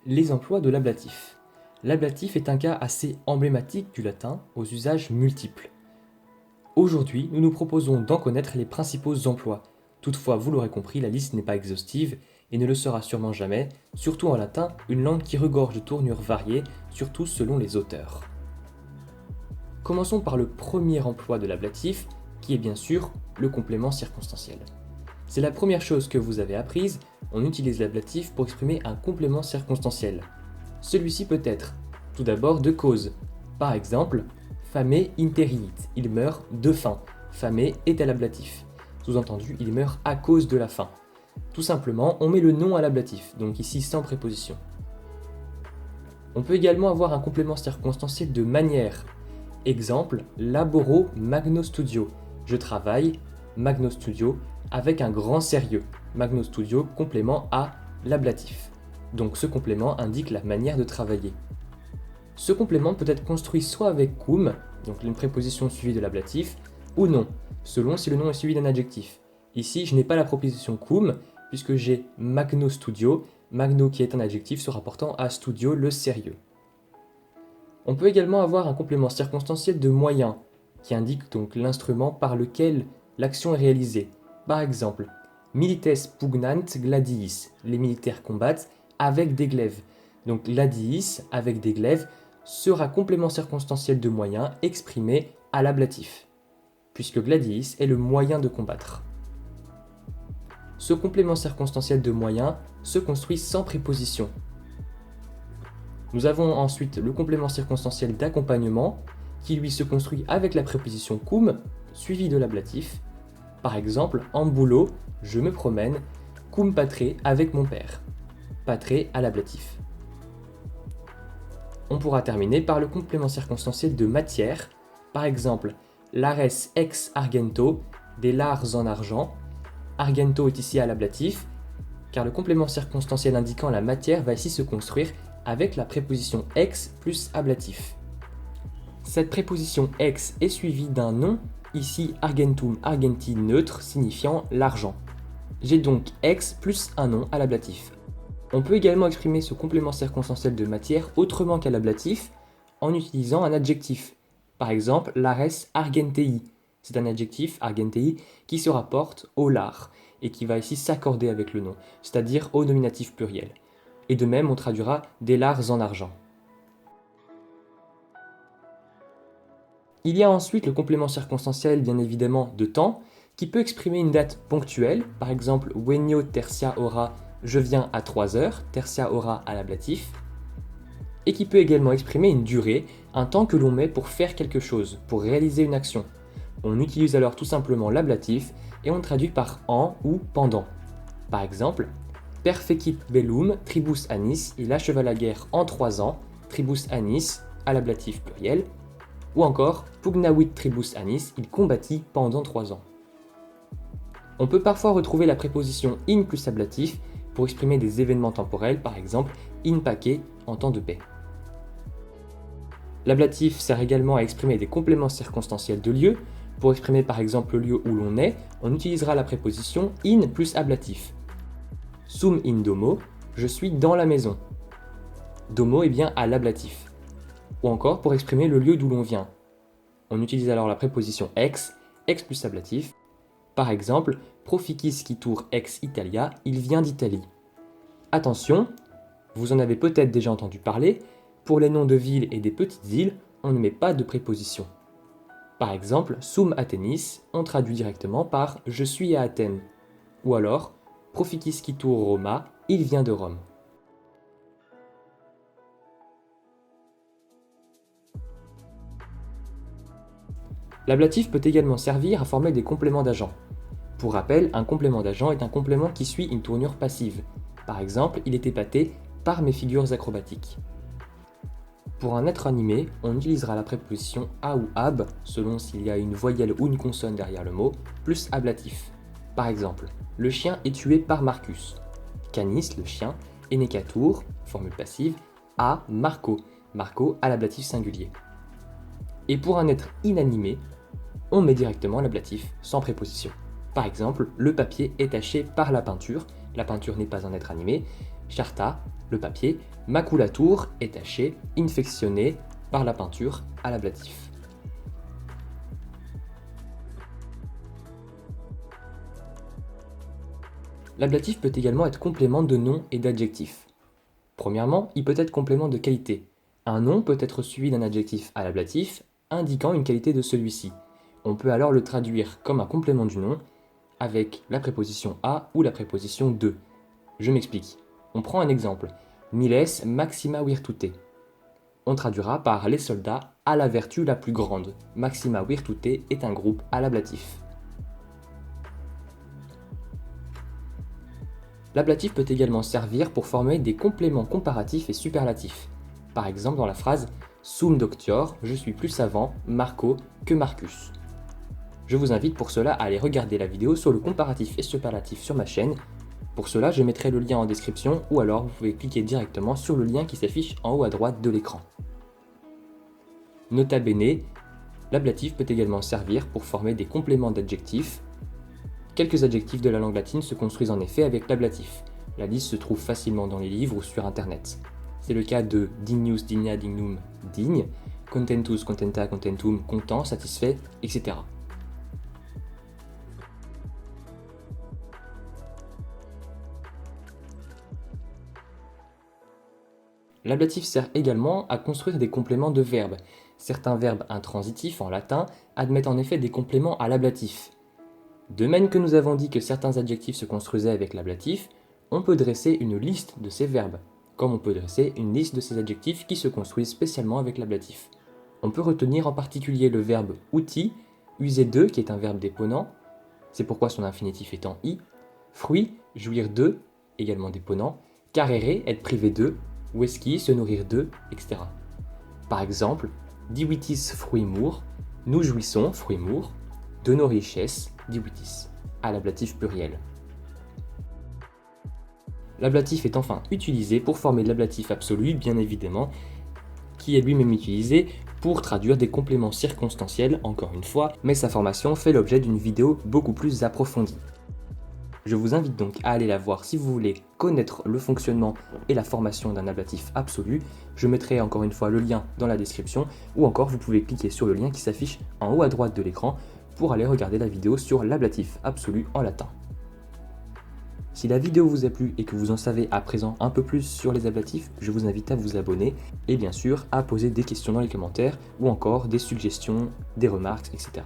Les emplois de l'ablatif. L'ablatif est un cas assez emblématique du latin aux usages multiples. Aujourd'hui, nous nous proposons d'en connaître les principaux emplois. Toutefois, vous l'aurez compris, la liste n'est pas exhaustive et ne le sera sûrement jamais, surtout en latin, une langue qui regorge de tournures variées, surtout selon les auteurs. Commençons par le premier emploi de l'ablatif, qui est bien sûr le complément circonstanciel. C'est la première chose que vous avez apprise, on utilise l'ablatif pour exprimer un complément circonstanciel. Celui-ci peut être, tout d'abord, de cause. Par exemple, fame interiit, il meurt de faim. Fame est à l'ablatif. Sous-entendu, il meurt à cause de la faim. Tout simplement, on met le nom à l'ablatif, donc ici sans préposition. On peut également avoir un complément circonstanciel de manière. Exemple, laboro magno studio. Je travaille, magno studio, avec un grand sérieux. Magno studio, complément à l'ablatif. Donc ce complément indique la manière de travailler. Ce complément peut être construit soit avec cum, donc une préposition suivie de l'ablatif, ou non, selon si le nom est suivi d'un adjectif. Ici, je n'ai pas la préposition cum, puisque j'ai magno studio, magno qui est un adjectif se rapportant à studio, le sérieux. On peut également avoir un complément circonstanciel de moyen, qui indique donc l'instrument par lequel l'action est réalisée. Par exemple, milites pugnant gladiis, les militaires combattent avec des glaives. Donc gladiis, avec des glaives, sera complément circonstanciel de moyen exprimé à l'ablatif, puisque gladiis est le moyen de combattre. Ce complément circonstanciel de moyen se construit sans préposition. Nous avons ensuite le complément circonstanciel d'accompagnement, qui lui se construit avec la préposition cum, suivie de l'ablatif. Par exemple, en boulot, je me promène, cum patre avec mon père. Patre à l'ablatif. On pourra terminer par le complément circonstanciel de matière. Par exemple, lares ex argento, des lares en argent. Argento est ici à l'ablatif, car le complément circonstanciel indiquant la matière va ici se construire avec la préposition ex plus ablatif. Cette préposition ex est suivie d'un nom, ici argentum argenti neutre signifiant l'argent. J'ai donc ex plus un nom à l'ablatif. On peut également exprimer ce complément circonstanciel de matière autrement qu'à l'ablatif en utilisant un adjectif. Par exemple, lares argentei. C'est un adjectif, argentei, qui se rapporte au lard et qui va ici s'accorder avec le nom, c'est-à-dire au nominatif pluriel. Et de même, on traduira des lards en argent. Il y a ensuite le complément circonstanciel, bien évidemment, de temps, qui peut exprimer une date ponctuelle, par exemple, venio tertia hora, je viens à 3 heures, tertia hora à l'ablatif, et qui peut également exprimer une durée, un temps que l'on met pour faire quelque chose, pour réaliser une action. On utilise alors tout simplement l'ablatif et on traduit par en ou pendant. Par exemple, perfecit bellum tribus annis, il acheva la guerre en 3 ans, tribus annis à l'ablatif pluriel, ou encore pugnavit tribus annis, il combattit pendant 3 ans. On peut parfois retrouver la préposition in plus ablatif pour exprimer des événements temporels, par exemple in pace en temps de paix. L'ablatif sert également à exprimer des compléments circonstanciels de lieu. Pour exprimer par exemple le lieu où l'on est, on utilisera la préposition in plus ablatif. Sum in domo, je suis dans la maison. Domo est bien à l'ablatif. Ou encore pour exprimer le lieu d'où l'on vient. On utilise alors la préposition ex, ex plus ablatif. Par exemple, proficis quitur ex Italia, il vient d'Italie. Attention, vous en avez peut-être déjà entendu parler, pour les noms de villes et des petites îles, on ne met pas de préposition. Par exemple, sum Athenis, on traduit directement par je suis à Athènes. Ou alors, proficis quitur Roma, il vient de Rome. L'ablatif peut également servir à former des compléments d'agent. Pour rappel, un complément d'agent est un complément qui suit une tournure passive. Par exemple, il est épaté par mes figures acrobatiques. Pour un être animé, on utilisera la préposition a ou ab, selon s'il y a une voyelle ou une consonne derrière le mot, plus ablatif. Par exemple, le chien est tué par Marcus. Canis, le chien, et necatur, formule passive, a Marco, Marco à l'ablatif singulier. Et pour un être inanimé, on met directement l'ablatif sans préposition. Par exemple, le papier est taché par la peinture n'est pas un être animé, charta, le papier, maculatur est taché, infectionné par la peinture à l'ablatif. L'ablatif peut également être complément de nom et d'adjectif. Premièrement, il peut être complément de qualité. Un nom peut être suivi d'un adjectif à l'ablatif, indiquant une qualité de celui-ci. On peut alors le traduire comme un complément du nom, avec la préposition à ou la préposition de. Je m'explique. On prend un exemple. Miles maxima virtute. On traduira par les soldats à la vertu la plus grande. Maxima virtute est un groupe à l'ablatif. L'ablatif peut également servir pour former des compléments comparatifs et superlatifs. Par exemple dans la phrase Sum doctor, je suis plus savant, Marco, que Marcus. Je vous invite pour cela à aller regarder la vidéo sur le comparatif et superlatif sur ma chaîne. Pour cela, je mettrai le lien en description ou alors vous pouvez cliquer directement sur le lien qui s'affiche en haut à droite de l'écran. Nota bene, l'ablatif peut également servir pour former des compléments d'adjectifs. Quelques adjectifs de la langue latine se construisent en effet avec l'ablatif. La liste se trouve facilement dans les livres ou sur internet. C'est le cas de dignus, digna, dignum, digne, contentus, contenta, contentum, content, satisfait, etc. L'ablatif sert également à construire des compléments de verbes. Certains verbes intransitifs en latin admettent en effet des compléments à l'ablatif. De même que nous avons dit que certains adjectifs se construisaient avec l'ablatif, on peut dresser une liste de ces verbes, comme on peut dresser une liste de ces adjectifs qui se construisent spécialement avec l'ablatif. On peut retenir en particulier le verbe uti, user de, qui est un verbe déponent, c'est pourquoi son infinitif est en i, fruit, jouir de, également déponent, carere, être privé de, whisky, se nourrir de, etc. Par exemple, divitis fruimur, nous jouissons, fruimur, de nos richesses, divitis, à l'ablatif pluriel. L'ablatif est enfin utilisé pour former l'ablatif absolu, bien évidemment, qui est lui-même utilisé pour traduire des compléments circonstanciels, encore une fois, mais sa formation fait l'objet d'une vidéo beaucoup plus approfondie. Je vous invite donc à aller la voir si vous voulez connaître le fonctionnement et la formation d'un ablatif absolu. Je mettrai encore une fois le lien dans la description ou encore vous pouvez cliquer sur le lien qui s'affiche en haut à droite de l'écran pour aller regarder la vidéo sur l'ablatif absolu en latin. Si la vidéo vous a plu et que vous en savez à présent un peu plus sur les ablatifs, je vous invite à vous abonner et bien sûr à poser des questions dans les commentaires ou encore des suggestions, des remarques, etc.